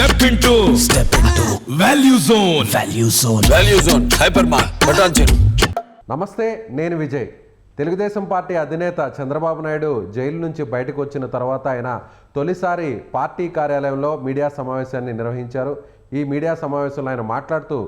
Step into Value Zone. Value Zone. Hypermart. Patancheru. నమస్తే, నేను Vijay. Telugu Desam party అధినేత చంద్రబాబు నాయుడు జైలు నుంచి బయటకు వచ్చిన తర్వాత ఆయన తొలిసారి పార్టీ కార్యాలయంలో మీడియా సమావేశాన్ని నిర్వహించారు. ఈ మీడియా సమావేశంలో ఆయన మాట్లాడుతూ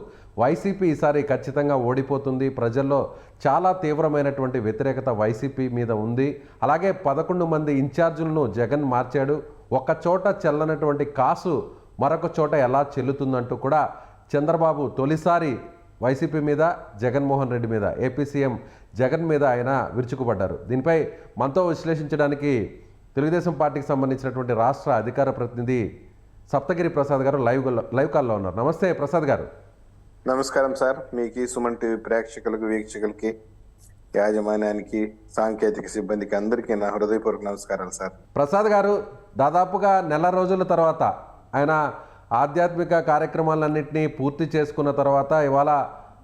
వైసీపీ ఈసారి ఖచ్చితంగా ఓడిపోతుంది, ప్రజల్లో చాలా తీవ్రమైనటువంటి వ్యతిరేకత వైసీపీ మీద ఉంది, అలాగే 11 మంది ఇన్ఛార్జీలను జగన్ మార్చాడు, ఒక చోట చెల్లనటువంటి కాసు మరొక చోట ఎలా చెల్లుతుందంటూ కూడా చంద్రబాబు తొలిసారి వైసీపీ మీద, జగన్మోహన్ రెడ్డి మీద, ఏపీ సీఎం జగన్ మీద ఆయన విరుచుకుపడ్డారు. దీనిపై మనతో విశ్లేషించడానికి తెలుగుదేశం పార్టీకి సంబంధించినటువంటి రాష్ట్ర అధికార ప్రతినిధి సప్తగిరి ప్రసాద్ గారు లైవ్ కాల్లో ఉన్నారు. నమస్తే ప్రసాద్ గారు. నమస్కారం సార్. మీకు సుమన్ టీవీ ప్రేక్షకులకు, వీక్షకులకి, యాజమాన్యానికి, సాంకేతిక సిబ్బందికి అందరికీ నా హృదయపూర్వక నమస్కారాలు సార్. ప్రసాద్ గారు, దాదాపుగా నెల రోజుల తర్వాత ఆయన ఆధ్యాత్మిక కార్యక్రమాలన్నింటినీ పూర్తి చేసుకున్న తర్వాత ఇవాళ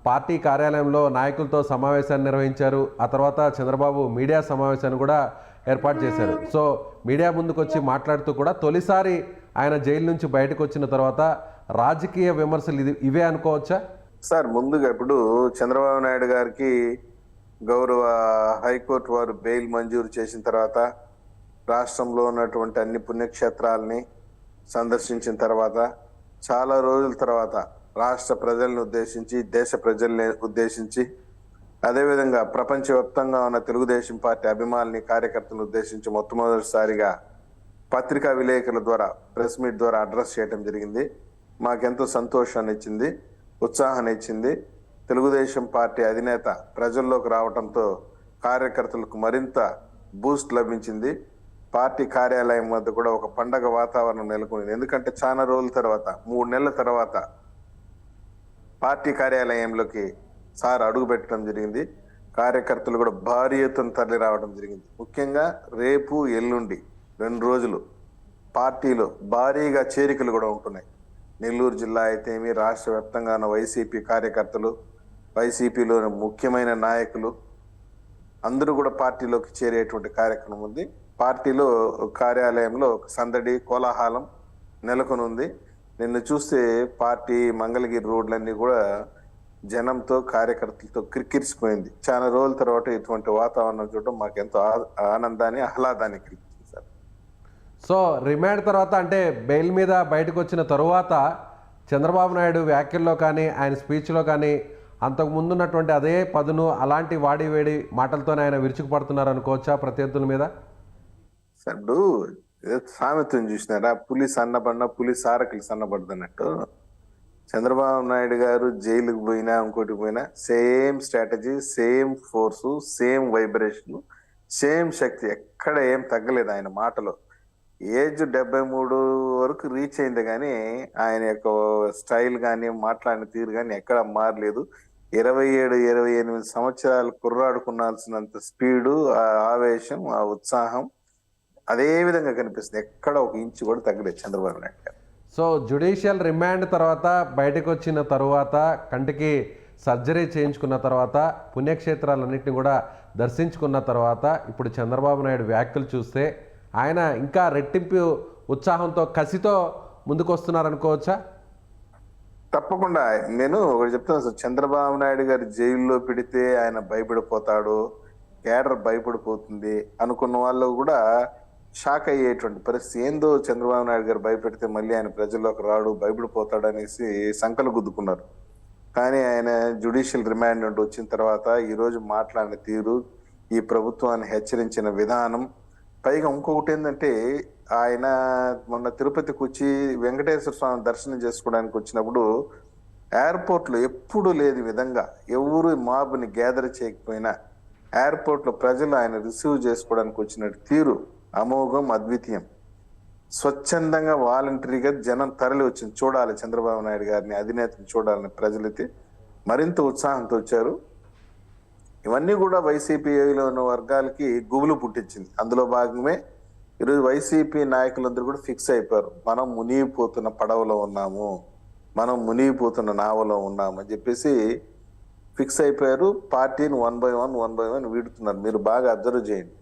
పార్టీ కార్యాలయంలో నాయకులతో సమావేశాన్ని నిర్వహించారు. ఆ తర్వాత చంద్రబాబు మీడియా సమావేశాన్ని కూడా ఏర్పాటు చేశారు. సో మీడియా ముందుకు వచ్చి మాట్లాడుతూ కూడా తొలిసారి ఆయన జైలు నుంచి బయటకు వచ్చిన తర్వాత రాజకీయ విమర్శలు ఇవే అనుకోవచ్చా సార్? ముందుగా ఇప్పుడు చంద్రబాబు నాయుడు గారికి గౌరవ హైకోర్టు వారు బెయిల్ మంజూరు చేసిన తర్వాత రాష్ట్రంలో ఉన్నటువంటి అన్ని పుణ్యక్షేత్రాలని సందర్శించిన తర్వాత చాలా రోజుల తర్వాత రాష్ట్ర ప్రజలను ఉద్దేశించి, దేశ ప్రజల్ని ఉద్దేశించి, అదేవిధంగా ప్రపంచవ్యాప్తంగా ఉన్న తెలుగుదేశం పార్టీ అభిమానుల్ని, కార్యకర్తలను ఉద్దేశించి మొట్టమొదటిసారిగా పత్రికా విలేకరుల ద్వారా, ప్రెస్ మీట్ ద్వారా అడ్రస్ చేయడం జరిగింది. మాకెంతో సంతోషాన్ని ఇచ్చింది, ఉత్సాహాన్ని ఇచ్చింది. తెలుగుదేశం పార్టీ అధినేత ప్రజల్లోకి రావడంతో కార్యకర్తలకు మరింత బూస్ట్ లభించింది. పార్టీ కార్యాలయం వద్ద కూడా ఒక పండగ వాతావరణం నెలకొంది. ఎందుకంటే చాలా రోజుల తర్వాత, 3 నెలల తర్వాత పార్టీ కార్యాలయంలోకి సార్ అడుగు పెట్టడం జరిగింది. కార్యకర్తలు కూడా భారీ ఎత్తున తరలి రావడం జరిగింది. ముఖ్యంగా రేపు, ఎల్లుండి 2 రోజులు పార్టీలో భారీగా చేరికలు కూడా ఉంటున్నాయి. నెల్లూరు జిల్లా అయితేమి, రాష్ట్ర వ్యాప్తంగా ఉన్న వైసీపీ కార్యకర్తలు, వైసీపీలోని ముఖ్యమైన నాయకులు అందరూ కూడా పార్టీలోకి చేరేటువంటి కార్యక్రమం ఉంది. పార్టీలో కార్యాలయంలో సందడి, కోలాహలం నెలకొని ఉంది. నిన్ను చూస్తే పార్టీ మంగళగిరి రోడ్లన్నీ కూడా జనంతో, కార్యకర్తలతో కిరికిరిసిపోయింది. చాలా రోజుల తర్వాత ఇటువంటి వాతావరణం చూడడం మాకు ఎంతో ఆనందాన్ని, ఆహ్లాదాన్ని కలిగించింది సార్. సో రిమాండ్ తర్వాత, అంటే బెయిల్ మీద బయటకు వచ్చిన తరువాత చంద్రబాబు నాయుడు వ్యాఖ్యల్లో కానీ, ఆయన స్పీచ్లో కానీ అంతకు ముందున్నటువంటి అదే పదును, అలాంటి వాడివేడి మాటలతోనే ఆయన విరుచుకుపడుతున్నారు అనుకోవచ్చా ప్రత్యర్థుల మీద? సార్, ఇప్పుడు సామెతను చూసినారా, పులి సన్నబడినా పులి సారకులు సన్నబడుతున్నట్టు చంద్రబాబు నాయుడు గారు జైలుకు పోయినా, ఇంకోటి పోయినా same strategy, same force, same vibration, same శక్తి, ఎక్కడ ఏం తగ్గలేదు ఆయన మాటలో. ఏజ్ 73 వరకు రీచ్ అయింది కానీ ఆయన యొక్క స్టైల్ కానీ, మాట్లాడిన తీరు కానీ ఎక్కడ మారలేదు. 27, 28 సంవత్సరాలు కుర్రాడుకున్నాల్సినంత స్పీడు, ఆ ఆవేశం, ఆ ఉత్సాహం అదే విధంగా కనిపిస్తుంది. ఎక్కడ ఒక ఇంచు కూడా తగ్గలేదు చంద్రబాబు నాయుడు గారు. సో జ్యుడిషియల్ రిమాండ్ తర్వాత బయటకు వచ్చిన తర్వాత, కంటికి సర్జరీ చేయించుకున్న తర్వాత, పుణ్యక్షేత్రాలన్నింటినీ కూడా దర్శించుకున్న తర్వాత, ఇప్పుడు చంద్రబాబు నాయుడు వ్యాఖ్యలు చూస్తే ఆయన ఇంకా రెట్టింపు ఉత్సాహంతో, కసితో ముందుకు వస్తున్నారనుకోవచ్చా? తప్పకుండా. నేను ఒకటి చెప్తాను సార్, చంద్రబాబు నాయుడు గారు జైల్లో పెడితే ఆయన భయపడిపోతాడు, కేడర్ భయపడిపోతుంది అనుకున్న వాళ్ళు కూడా షాక్ అయ్యేటువంటి పరిస్థితి. ఏందో చంద్రబాబు నాయుడు గారు భయపెడితే మళ్ళీ ఆయన ప్రజల్లోకి రాడు, భయపడిపోతాడు అనేసి సంకలు గుద్దుకున్నారు. కానీ ఆయన జ్యుడిషియల్ రిమాండ్ నుండి వచ్చిన తర్వాత ఈరోజు మాట్లాడిన తీరు, ఈ ప్రభుత్వాన్ని హెచ్చరించిన విధానం, పైగా ఇంకొకటి ఏంటంటే ఆయన మొన్న తిరుపతికి వచ్చి వెంకటేశ్వర స్వామి దర్శనం చేసుకోవడానికి వచ్చినప్పుడు ఎయిర్పోర్ట్లో ఎప్పుడు లేని విధంగా, ఎవరు మాబ్ని గ్యాదర్ చేయకపోయినా ఎయిర్పోర్ట్లో ప్రజలు ఆయన రిసీవ్ చేసుకోవడానికి వచ్చిన తీరు అమోఘం, అద్వితీయం. స్వచ్ఛందంగా, వాలంటరీగా జనం తరలి వచ్చింది. చూడాలి చంద్రబాబు నాయుడు గారిని, అధినేతని చూడాలని ప్రజలైతే మరింత ఉత్సాహంతో వచ్చారు. ఇవన్నీ కూడా వైసీపీలో ఉన్న వర్గాలకి గుబులు పుట్టించింది. అందులో భాగమే ఈరోజు వైసీపీ నాయకులందరూ కూడా ఫిక్స్ అయిపోయారు. మనం మునిగిపోతున్న పడవలో ఉన్నాము, మనం మునిగిపోతున్న నావలో ఉన్నాము అని చెప్పేసి ఫిక్స్ అయిపోయారు. పార్టీని 1 by 1 వీడుతున్నారు. మీరు బాగా అబ్జర్వ్ చేయండి.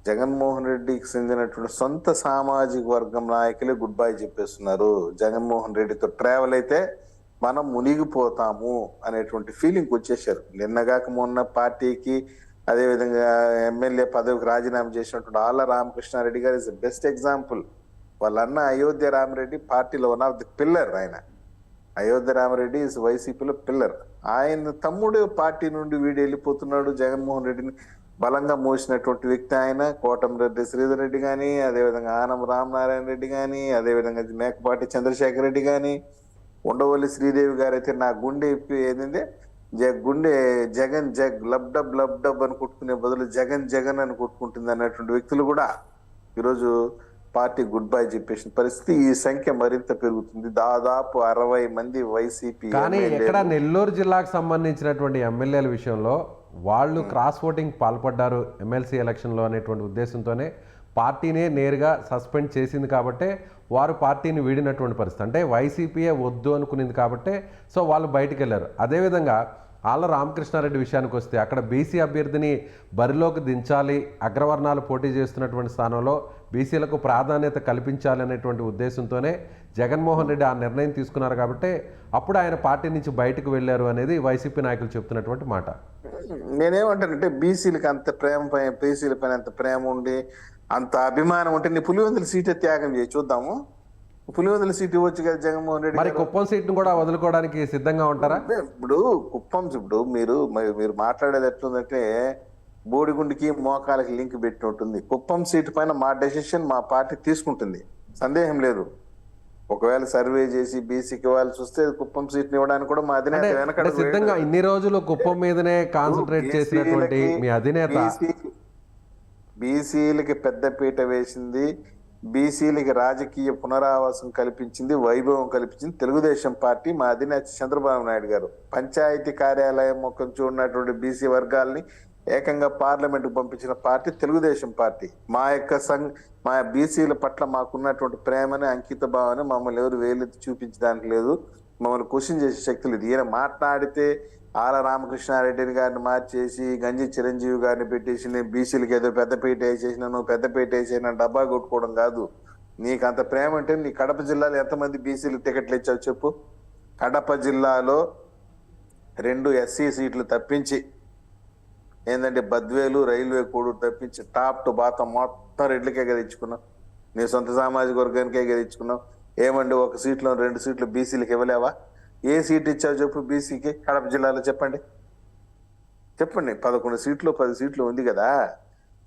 జగన్మోహన్ రెడ్డికి చెందినటువంటి సొంత సామాజిక వర్గం నాయకులే గుడ్ బై చెప్పేస్తున్నారు. జగన్మోహన్ రెడ్డితో ట్రావెల్ అయితే మనం మునిగిపోతాము అనేటువంటి ఫీలింగ్ వచ్చేసారు. నిన్నగాక మొన్న పార్టీకి అదేవిధంగా ఎమ్మెల్యే పదవికి రాజీనామా చేసినటువంటి ఆళ్ళ రామకృష్ణారెడ్డి గారు ఇస్ బెస్ట్ ఎగ్జాంపుల్. వాళ్ళ అన్న అయోధ్య రామరెడ్డి పార్టీలో వన్ ఆఫ్ ది పిల్లర్. ఆయన అయోధ్య రామరెడ్డి ఇస్ వైసీపీలో పిల్లర్. ఆయన తమ్ముడు పార్టీ నుండి వీడు వెళ్ళిపోతున్నాడు. జగన్మోహన్ రెడ్డిని బలంగా మోసినటువంటి వ్యక్తి ఆయన. కోటమిరెడ్డి శ్రీధర్ రెడ్డి కానీ, అదేవిధంగా ఆనం రామనారాయణ రెడ్డి కానీ, అదేవిధంగా మేకపాటి చంద్రశేఖర్ రెడ్డి కానీ, ఉండవల్లి శ్రీదేవి గారు అయితే నా గుండె ఏంటంటే గుండె జగన్ లబ్ డబ్ అని కొట్టుకునే బదులు జగన్ జగన్ అని కొట్టుకుంటుంది అన్నటువంటి వ్యక్తులు కూడా ఈరోజు పార్టీ గుడ్ బై చెప్పేసిన పరిస్థితి. ఈ సంఖ్య మరింత పెరుగుతుంది. దాదాపు 60 మంది వైసీపీ. కానీ ఎక్కడ నెల్లూరు జిల్లాకు సంబంధించినటువంటి ఎమ్మెల్యేల విషయంలో వాళ్ళు క్రాస్ ఓటింగ్ పాల్పడ్డారు ఎమ్మెల్సీ ఎలక్షన్లో అనేటువంటి ఉద్దేశంతోనే పార్టీనే నేరుగా సస్పెండ్ చేసింది కాబట్టే వారు పార్టీని వీడినటువంటి పరిస్థితి. అంటే వైసీపీయే వద్దు అనుకునింది కాబట్టే సో వాళ్ళు బయటికి వెళ్ళారు. అదేవిధంగా ఆళ్ళ రామకృష్ణారెడ్డి విషయానికి వస్తే అక్కడ బీసీ అభ్యర్థిని బరిలోకి దించాలి, అగ్రవర్ణాలు పోటీ చేస్తున్నటువంటి స్థానంలో బీసీలకు ప్రాధాన్యత కల్పించాలి అనేటువంటి ఉద్దేశంతోనే జగన్మోహన్ రెడ్డి ఆ నిర్ణయం తీసుకున్నారు కాబట్టి అప్పుడు ఆయన పార్టీ నుంచి బయటకు వెళ్ళారు అనేది వైసీపీ నాయకులు చెప్తున్నటువంటి మాట. నేనేమంటానంటే బీసీలకి అంత బీసీల పైన అంత ప్రేమ ఉండి అంత అభిమానం ఉంటే నీ పులివెందుల సీటే త్యాగం చేయి చూద్దాము. పులివెందుల సీట్ ఇవ్వచ్చు కదా జగన్మోహన్ రెడ్డి. మరి కుప్పం సీట్ను కూడా వదులుకోవడానికి సిద్ధంగా ఉంటారా? ఇప్పుడు కుప్పం ఇప్పుడు మీరు మాట్లాడేది ఎట్లుందంటే బోడిగుండికి మోకాలకి లింక్ పెట్టి ఉంటుంది. కుప్పం సీట్ పైన మా డెసిషన్ మా పార్టీ తీసుకుంటుంది, సందేహం లేదు. ఒకవేళ సర్వే చేసి బీసీకి వాళ్ళు చూస్తే కుప్పం సీట్ ఇవ్వడానికి కూడా మా అధినేత వెనక సిద్ధంగా ఇన్ని రోజులు కుప్పం మీదనే కాన్సన్ట్రేట్ చేసినటువంటి మీ అధినేత బీసీలకి పెద్దపీట వేసింది, బీసీలకి రాజకీయ పునరావాసం కల్పించింది, వైభవం కల్పించింది తెలుగుదేశం పార్టీ. మా అధినేత చంద్రబాబు నాయుడు గారు పంచాయతీ కార్యాలయం కొంచెం ఉన్నటువంటి బీసీ వర్గాల్ని ఏకంగా పార్లమెంట్ కు పంపించిన పార్టీ తెలుగుదేశం పార్టీ. మా బీసీల పట్ల మాకున్నటువంటి ప్రేమని అంకిత భావాన్ని మమ్మల్ని ఎవరు వేలెత్తి చూపించడానికి లేదు, మమ్మల్ని క్వశ్చన్ చేసే శక్తి లేదు. ఈయన మాట్లాడితే ఆల రామకృష్ణారెడ్డిని గారిని మార్చేసి గంజి చిరంజీవి గారిని పెట్టేసి నేను బీసీలకి ఏదో పెద్దపీట వేసేసిన నువ్వు పెద్దపీట వేసేసిన డబ్బా కొట్టుకోవడం కాదు. నీకు అంత ప్రేమ అంటే నీ కడప జిల్లాలో ఎంతమంది బీసీలు టికెట్లు ఇచ్చావు చెప్పు. కడప జిల్లాలో 2 ఎస్సీ సీట్లు తప్పించి ఏంటంటే బద్వేలు రైల్వే కోడూరు తప్పించి టాప్ టు బాతం మొత్తం రెడ్లకే గెలిచుకున్నావు. నీ సొంత సామాజిక వర్గానికే గెలిచుకున్నావు. ఏమండి 1 సీట్లో 2 సీట్లు బీసీలకు ఇవ్వలేవా? ఏ సీట్ ఇచ్చావు చెప్పు బీసీకి కడప జిల్లాలో చెప్పండి. 11 సీట్లు 10 సీట్లు ఉంది కదా.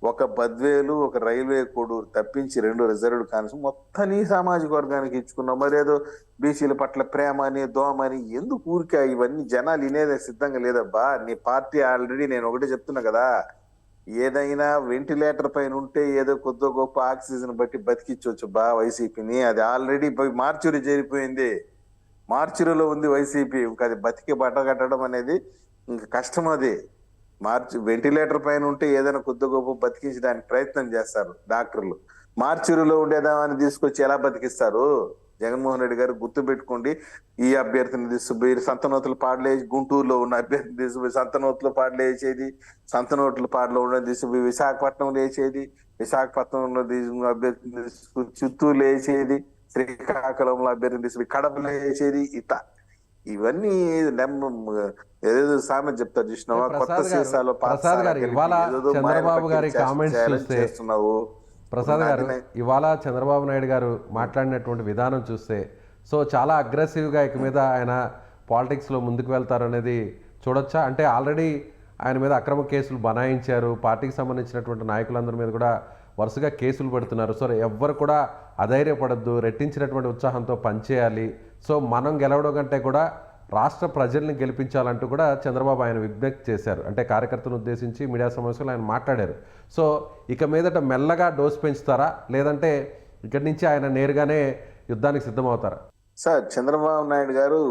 ఒక బద్వేలు ఒక రైల్వే కోడూరు తప్పించి 2 రిజర్వ్డ్ కాన్స్టిట్యూన్సీ మొత్తం నీ సామాజిక వర్గానికి ఇచ్చుకున్నావు. మరేదో బీసీల పట్ల ప్రేమ అని దోమని ఎందుకు ఊరికే ఇవన్నీ జనాలు వినేదే సిద్ధంగా లేదబ్బా. నీ పార్టీ ఆల్రెడీ నేను ఒకటే చెప్తున్నా కదా, ఏదైనా వెంటిలేటర్ పైన ఉంటే ఏదో కొద్ది గొప్ప ఆక్సిజన్ బట్టి బతికించవచ్చు బా వైసీపీని. అది ఆల్రెడీ మార్చురి చేరిపోయింది, మార్చిలో ఉంది వైసీపీ. ఇంకా అది బతికి బట్ట కట్టడం అనేది ఇంకా కష్టం. అది వెంటిలేటర్ పైన ఉంటే ఏదైనా కొద్ది గొప్ప బతికించడానికి ప్రయత్నం చేస్తారు డాక్టర్లు. మార్చిలో ఉండేదామని తీసుకొచ్చి ఎలా బతికిస్తారు? జగన్మోహన్ రెడ్డి గారు గుర్తు పెట్టుకోండి. ఈ అభ్యర్థిని తీసుకుపోయి సంతనోతుల పాటలు వేసి గుంటూరులో ఉన్న అభ్యర్థిని తీసుకుపోయి సంతనోతుల పాటలు వేసేది, సంతనోతుల పాటలో ఉన్న తీసుకుపోయి విశాఖపట్నంలో వేసేది, విశాఖపట్నంలో అభ్యర్థిని తీసుకుని చిత్తూరులో వేసేది, శ్రీకాకుళంలో అభ్యర్థిని తీసుకుని కడపలో వేసేది. ఇవన్నీ ఏదేదో సామెత చెప్తారు చూసినావా, కొత్త సీసాలో చంద్రబాబు గారి కామెంట్స్ చూస్తే ప్రసాద్ గారు ఇవాళ చంద్రబాబు నాయుడు గారు మాట్లాడినటువంటి విధానం చూస్తే సో చాలా అగ్రెసివ్గా ఇక మీద ఆయన పాలిటిక్స్లో ముందుకు వెళ్తారు అనేది చూడొచ్చా? అంటే ఆల్రెడీ ఆయన మీద అక్రమ కేసులు బనాయించారు, పార్టీకి సంబంధించినటువంటి నాయకులందరి మీద కూడా వరుసగా కేసులు పెడుతున్నారు. సో ఎవ్వరు కూడా అధైర్యపడద్దు, రెట్టించినటువంటి ఉత్సాహంతో పనిచేయాలి, సో మనం గెలవడం కంటే కూడా రాష్ట్ర ప్రజల్ని గెలిపించాలంటూ కూడా చంద్రబాబు ఆయన విజ్ఞప్తి చేశారు. అంటే కార్యకర్తలను ఉద్దేశించి మీడియా సమావేశంలో ఆయన మాట్లాడారు. సో ఇక మీదట మెల్లగా డోస్ పెంచుతారా, లేదంటే ఇక్కడి నుంచి ఆయన నేరుగానే యుద్ధానికి సిద్ధమవుతారా? సార్, చంద్రబాబు నాయుడు గారు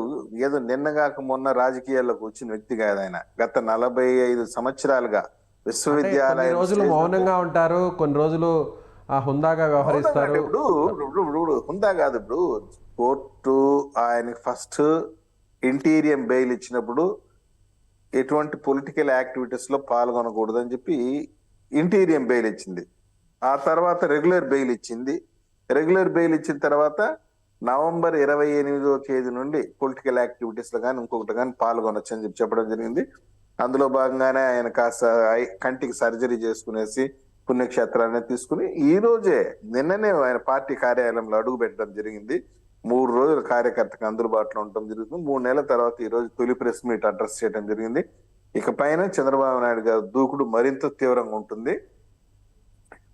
ఏదో నిన్నగాక మొన్న రాజకీయాల్లోకి వచ్చిన వ్యక్తి కాదు. ఆయన గత 45 సంవత్సరాలుగా విశ్వవిద్యాలయ రోజులు మౌనంగా ఉంటారు, కొన్ని రోజులు హుందాగా వ్యవహరిస్తారు. ఇప్పుడు హుందా కాదు. ఇప్పుడు కోర్టు ఆయనకి ఫస్ట్ ఇంటీరియం బెయిల్ ఇచ్చినప్పుడు ఎటువంటి పొలిటికల్ యాక్టివిటీస్ లో పాల్గొనకూడదు అని చెప్పి ఇంటీరియం బెయిల్ ఇచ్చింది. ఆ తర్వాత రెగ్యులర్ బెయిల్ ఇచ్చింది. రెగ్యులర్ బెయిల్ ఇచ్చిన తర్వాత నవంబర్ 28వ తేదీ నుండి పొలిటికల్ యాక్టివిటీస్ లో కానీ ఇంకొకటి కానీ పాల్గొనొచ్చు అని చెప్పడం జరిగింది. అందులో భాగంగానే ఆయన కాస్త కంటికి సర్జరీ చేసుకునేసి పుణ్యక్షేత్రాన్ని తీసుకుని ఈ రోజే నిన్ననే ఆయన పార్టీ కార్యాలయంలో అడుగు పెట్టడం జరిగింది. 3 రోజులు కార్యకర్తకు అందుబాటులో ఉండటం జరుగుతుంది. 3 నెలల తర్వాత ఈ రోజు తొలి ప్రెస్ మీట్ అడ్రస్ చేయడం జరిగింది. ఇక పైన చంద్రబాబు నాయుడు గారు దూకుడు మరింత తీవ్రంగా ఉంటుంది.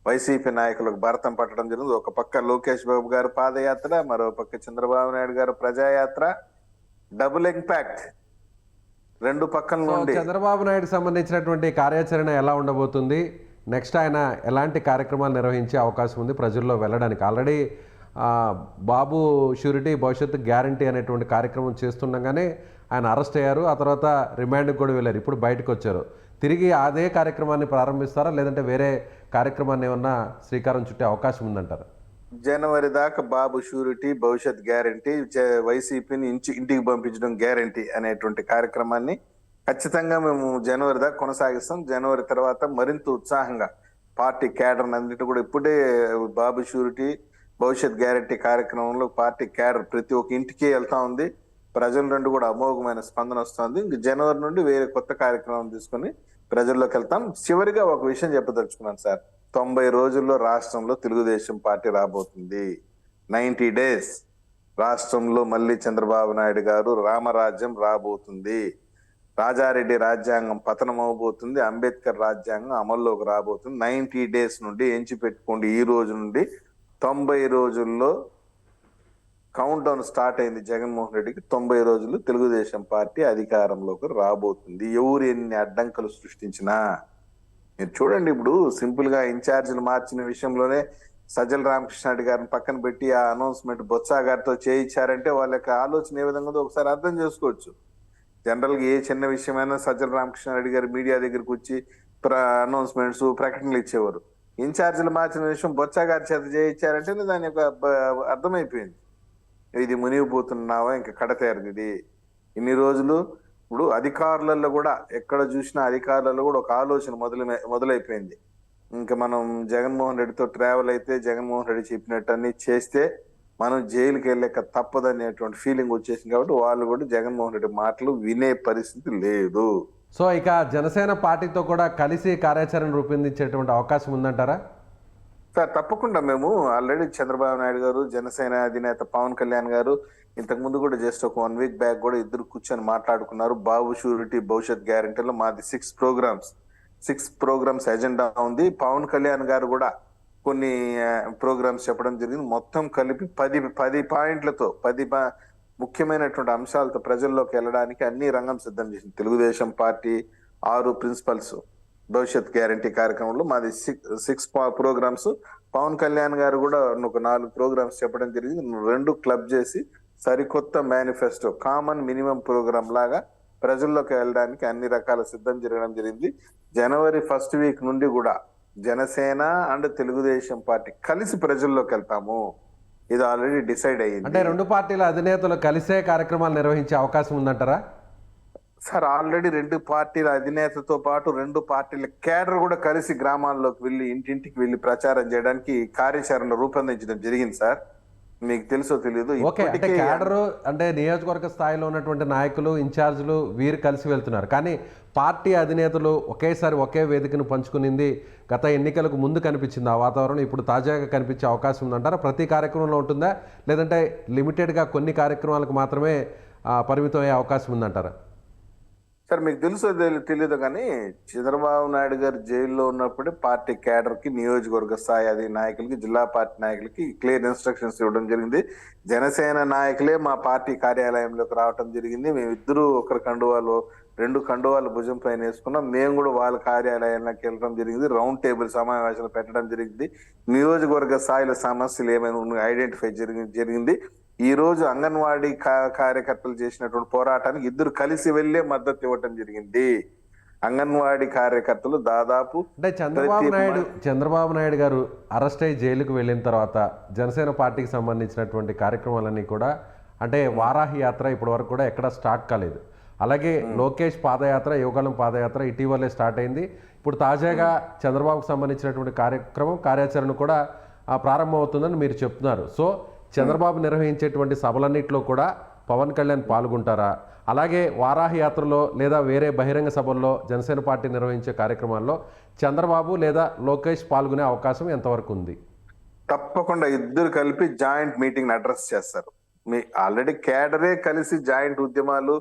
వైసీపీ నాయకులకు భారతం పట్టడం జరిగింది. ఒక పక్క లోకేష్ బాబు గారు పాదయాత్ర, మరో పక్క చంద్రబాబు నాయుడు గారు ప్రజాయాత్ర, డబుల్ ఇంపాక్ట్ రెండు పక్కల నుండి. చంద్రబాబు నాయుడు సంబంధించినటువంటి కార్యాచరణ ఎలా ఉండబోతుంది? నెక్స్ట్ ఆయన ఎలాంటి కార్యక్రమాలు నిర్వహించే అవకాశం ఉంది ప్రజల్లో వెళ్ళడానికి? ఆల్రెడీ బాబు షూరిటీ భవిష్యత్తు గ్యారంటీ అనేటువంటి కార్యక్రమం చేస్తుండగానే ఆయన అరెస్ట్ అయ్యారు. ఆ తర్వాత రిమాండ్కి కూడా వెళ్ళారు. ఇప్పుడు బయటకు వచ్చారు. తిరిగి అదే కార్యక్రమాన్ని ప్రారంభిస్తారా, లేదంటే వేరే కార్యక్రమాన్ని ఏమన్నా శ్రీకారం చుట్టే అవకాశం ఉందంటారా? జనవరి దాకా బాబు షూరిటీ భవిష్యత్ గ్యారంటీ, వైసీపీని ఇంటికి పంపించడం గ్యారంటీ అనేటువంటి కార్యక్రమాన్ని ఖచ్చితంగా మేము జనవరి దాకా కొనసాగిస్తాం. జనవరి తర్వాత మరింత ఉత్సాహంగా పార్టీ క్యాడర్ అన్నింటి కూడా ఇప్పుడే బాబు షూరిటీ భవిష్యత్ గ్యారంటీ కార్యక్రమంలో పార్టీ క్యాడర్ ప్రతి ఒక్క ఇంటికి వెళ్తా ఉంది. ప్రజల నుండి కూడా అమోఘమైన స్పందన వస్తుంది. ఇంక జనవరి నుండి వేరే కొత్త కార్యక్రమం తీసుకుని ప్రజల్లోకి వెళ్తాం. చివరిగా ఒక విషయం చెప్పదలుచుకున్నాను సార్. 90 రోజుల్లో రాష్ట్రంలో తెలుగుదేశం పార్టీ రాబోతుంది. 90 days రాష్ట్రంలో మళ్ళీ చంద్రబాబు నాయుడు గారు రామరాజ్యం రాబోతుంది. రాజారెడ్డి రాజ్యాంగం పతనం అవబోతుంది. అంబేద్కర్ రాజ్యాంగం అమల్లోకి రాబోతుంది. 90 days నుండి ఎంచి పెట్టుకోండి. ఈ రోజు నుండి 90 రోజుల్లో కౌంట్ డౌన్ స్టార్ట్ అయింది. జగన్మోహన్ రెడ్డికి 90 రోజులు తెలుగుదేశం పార్టీ అధికారంలోకి రాబోతుంది. ఎవరు ఎన్ని అడ్డంకులు సృష్టించినా మీరు చూడండి. ఇప్పుడు సింపుల్ గా ఇన్ఛార్జీలు మార్చిన విషయంలోనే సజ్జల రామకృష్ణారెడ్డి గారిని పక్కన పెట్టి ఆ అనౌన్స్మెంట్ బొత్స గారితో చేయించారంటే వాళ్ళ యొక్క ఆలోచన ఏ విధంగా ఉందో ఒకసారి అర్థం చేసుకోవచ్చు. జనరల్ గా ఏ చిన్న విషయమైనా సజ్జల రామకృష్ణారెడ్డి గారు మీడియా దగ్గరికి వచ్చి అనౌన్స్మెంట్స్ ప్రకటనలు ఇచ్చేవారు. ఇన్ఛార్జీలు మార్చిన విషయం బొత్స గారి చేత చేయించారంటే దాని యొక్క అర్థమైపోయింది. ఇది మునిగిపోతున్నావా, ఇంకా కడతేరది ఇది. ఇన్ని రోజులు ఇప్పుడు అధికారులలో కూడా ఎక్కడ చూసినా అధికారులలో కూడా ఒక ఆలోచన మొదలైపోయింది. ఇంకా మనం జగన్మోహన్ రెడ్డితో ట్రావెల్ అయితే జగన్మోహన్ రెడ్డి చెప్పినట్టు అన్ని చేస్తే మనం జైలుకి వెళ్ళక తప్పదనేటువంటి ఫీలింగ్ వచ్చేసింది. కాబట్టి వాళ్ళు కూడా జగన్మోహన్ రెడ్డి మాటలు వినే పరిస్థితి లేదు. సో ఇక జనసేన పార్టీతో కూడా కలిసి కార్యాచరణ రూపొందించేటువంటి అవకాశం ఉందంటారా? సార్ తప్పకుండా. మేము ఆల్రెడీ చంద్రబాబు నాయుడు గారు, జనసేన అధినేత పవన్ కళ్యాణ్ గారు ఇంతకు ముందు కూడా జస్ట్ ఒక 1 week బ్యాక్ కూడా ఇద్దరు కూర్చొని మాట్లాడుకున్నారు. బాబు షూరిటీ భవిష్యత్ గ్యారంటీలో మాది 6 ప్రోగ్రామ్స్ ఎజెండా ఉంది. పవన్ కళ్యాణ్ గారు కూడా కొన్ని ప్రోగ్రామ్స్ చెప్పడం జరిగింది. మొత్తం కలిపి 10 పాయింట్లతో 10 ముఖ్యమైనటువంటి అంశాలతో ప్రజల్లోకి వెళ్ళడానికి అన్ని రంగం సిద్ధం చేసింది తెలుగుదేశం పార్టీ. 6 ప్రిన్సిపల్స్ భవిష్యత్ గ్యారంటీ కార్యక్రమంలో మాది 6 ప్రోగ్రామ్స్. పవన్ కళ్యాణ్ గారు కూడా ఒక 4 ప్రోగ్రామ్స్ చెప్పడం జరిగింది. 2 క్లబ్ చేసి సరికొత్త మేనిఫెస్టో కామన్ మినిమం ప్రోగ్రామ్ లాగా ప్రజల్లోకి వెళ్ళడానికి అన్ని రకాల సిద్ధం జరగడం జరిగింది. జనవరి 1st week నుండి కూడా జనసేన అండ్ తెలుగుదేశం పార్టీ కలిసి ప్రజల్లోకి వెళ్తాము. ఇది ఆల్రెడీ డిసైడ్ అయ్యింది. అంటే 2 పార్టీల అధినేతలు కలిసే కార్యక్రమాలు నిర్వహించే అవకాశం ఉందంటారా? సార్ ఆల్రెడీ 2 పార్టీల అధినేతతో పాటు 2 పార్టీల కేడర్ కూడా కలిసి గ్రామాల్లోకి వెళ్ళి ఇంటింటికి వెళ్ళి ప్రచారం చేయడానికి కార్యాచరణ రూపొందించడం జరిగింది సార్. మీకు తెలుసో తెలియదు. ఓకే, అంటే కేడర్ అంటే నియోజకవర్గ స్థాయిలో ఉన్నటువంటి నాయకులు, ఇన్ఛార్జీలు వీరు కలిసి వెళ్తున్నారు. కానీ పార్టీ అధినేతలు ఒకేసారి ఒకే వేదికను పంచుకునింది గత ఎన్నికలకు ముందు కనిపించింది. ఆ వాతావరణం ఇప్పుడు తాజాగా కనిపించే అవకాశం ఉందంటారా? ప్రతి కార్యక్రమంలో ఉంటుందా, లేదంటే లిమిటెడ్గా కొన్ని కార్యక్రమాలకు మాత్రమే పరిమితం అయ్యే అవకాశం ఉందంటారా? సార్ మీకు తెలుసో తెలియదు కానీ చంద్రబాబు నాయుడు గారు జైల్లో ఉన్నప్పుడే పార్టీ క్యాడర్ కి, నియోజకవర్గ స్థాయి అది నాయకులకి, జిల్లా పార్టీ నాయకులకి క్లియర్ ఇన్స్ట్రక్షన్స్ ఇవ్వడం జరిగింది. జనసేన నాయకులే మా పార్టీ కార్యాలయంలోకి రావడం జరిగింది. మేమిద్దరూ ఒకరి కండువాలు 2 కండువాలు భుజం పైన వేసుకున్నాం. మేము కూడా వాళ్ళ కార్యాలయంలోకి వెళ్ళడం జరిగింది. రౌండ్ టేబుల్ సమావేశాలు పెట్టడం జరిగింది. నియోజకవర్గ స్థాయిలో సమస్యలు ఏమైనా ఐడెంటిఫై జరిగింది. ఈ రోజు అంగన్వాడీ కార్యకర్తలు చేసినటువంటి పోరాటానికి ఇద్దరు కలిసి వెళ్లే మద్దతు ఇవ్వటం జరిగింది. అంగన్వాడీ కార్యకర్తలు దాదాపు అంటే చంద్రబాబు నాయుడు గారు అరెస్ట్ అయ్యి జైలుకు వెళ్ళిన తర్వాత జనసేన పార్టీకి సంబంధించినటువంటి కార్యక్రమాలన్నీ కూడా అంటే వారాహి యాత్ర ఇప్పటి వరకు కూడా ఎక్కడ స్టార్ట్ కాలేదు. అలాగే లోకేష్ పాదయాత్ర, యువగళం పాదయాత్ర ఇటీవలే స్టార్ట్ అయింది. ఇప్పుడు తాజాగా చంద్రబాబుకు సంబంధించినటువంటి కార్యాచరణ కూడా ప్రారంభమవుతుందని మీరు చెప్తున్నారు. సో చంద్రబాబు నిర్వహించేటువంటి సభలన్నింటిలో కూడా పవన్ కళ్యాణ్ పాల్గొంటారా? అలాగే వారాహి యాత్రలో లేదా వేరే బహిరంగ సభల్లో జనసేన పార్టీ నిర్వహించే కార్యక్రమాల్లో చంద్రబాబు లేదా లోకేష్ పాల్గొనే అవకాశం ఎంతవరకు ఉంది? తప్పకుండా ఇద్దరు కలిపి జాయింట్ మీటింగ్ అడ్రస్ చేస్తారు. మీ ఆల్రెడీ కేడరే కలిసి జాయింట్ ఉద్యమాలు,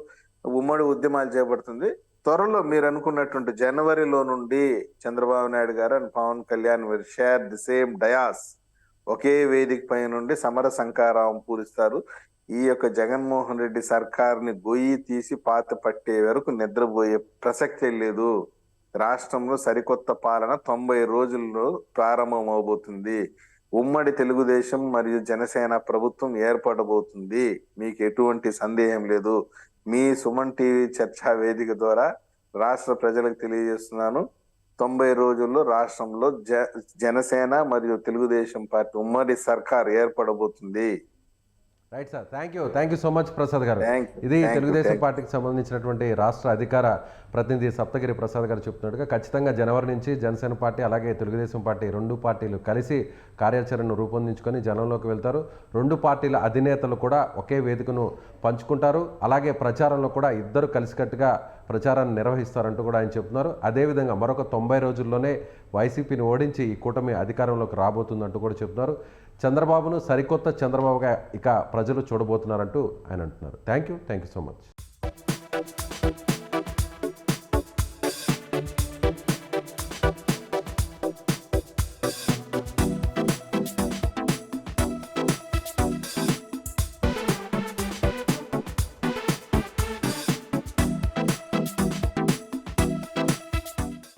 ఉమ్మడి ఉద్యమాలు చేపడుతుంది. త్వరలో మీరు అనుకున్నటువంటి జనవరిలో నుండి చంద్రబాబు నాయుడు గారు and Pawan Kalyan will share the same dais, ఒకే వేదిక పై నుండి సమర సంకారం పూరిస్తారు. ఈ యొక్క జగన్మోహన్ రెడ్డి సర్కార్ని గొయ్యి తీసి పాత పట్టే వరకు నిద్రపోయే ప్రసక్తే లేదు. రాష్ట్రంలో సరికొత్త పాలన 90 రోజుల్లో ప్రారంభం అవబోతుంది. ఉమ్మడి తెలుగుదేశం మరియు జనసేన ప్రభుత్వం ఏర్పడబోతుంది. మీకు ఎటువంటి సందేహం లేదు. మీ సుమన్ టీవీ చర్చా వేదిక ద్వారా రాష్ట్ర ప్రజలకు తెలియజేస్తున్నాను, 90 రోజుల్లో రాష్ట్రంలో జనసేన మరియు తెలుగుదేశం పార్టీ ఉమ్మడి సర్కార్ ఏర్పడబోతుంది. Right sir, thank you so much Prasad గారు. ఇది Thank you. తెలుగుదేశం పార్టీకి సంబంధించినటువంటి రాష్ట్ర అధికార ప్రతినిధి సప్తగిరి ప్రసాద్ గారు చెప్తున్నట్టుగా ఖచ్చితంగా జనవరి నుంచి జనసేన పార్టీ అలాగే తెలుగుదేశం పార్టీ రెండు పార్టీలు కలిసి కార్యాచరణను రూపొందించుకొని జనంలోకి వెళ్తారు. రెండు పార్టీల అధినేతలు కూడా ఒకే వేదికను పంచుకుంటారు. అలాగే ప్రచారంలో కూడా ఇద్దరు కలిసికట్టుగా ప్రచారాన్ని నిర్వహిస్తారంటూ కూడా ఆయన చెప్తున్నారు. అదేవిధంగా మరొక 90 రోజుల్లోనే వైసీపీని ఓడించి ఈ కూటమి అధికారంలోకి రాబోతుందంటూ కూడా చెప్తున్నారు. చంద్రబాబును సరికొత్త చంద్రబాబుగా ఇక ప్రజలు చూడబోతున్నారంటూ ఆయన అంటున్నారు. Thank you so much.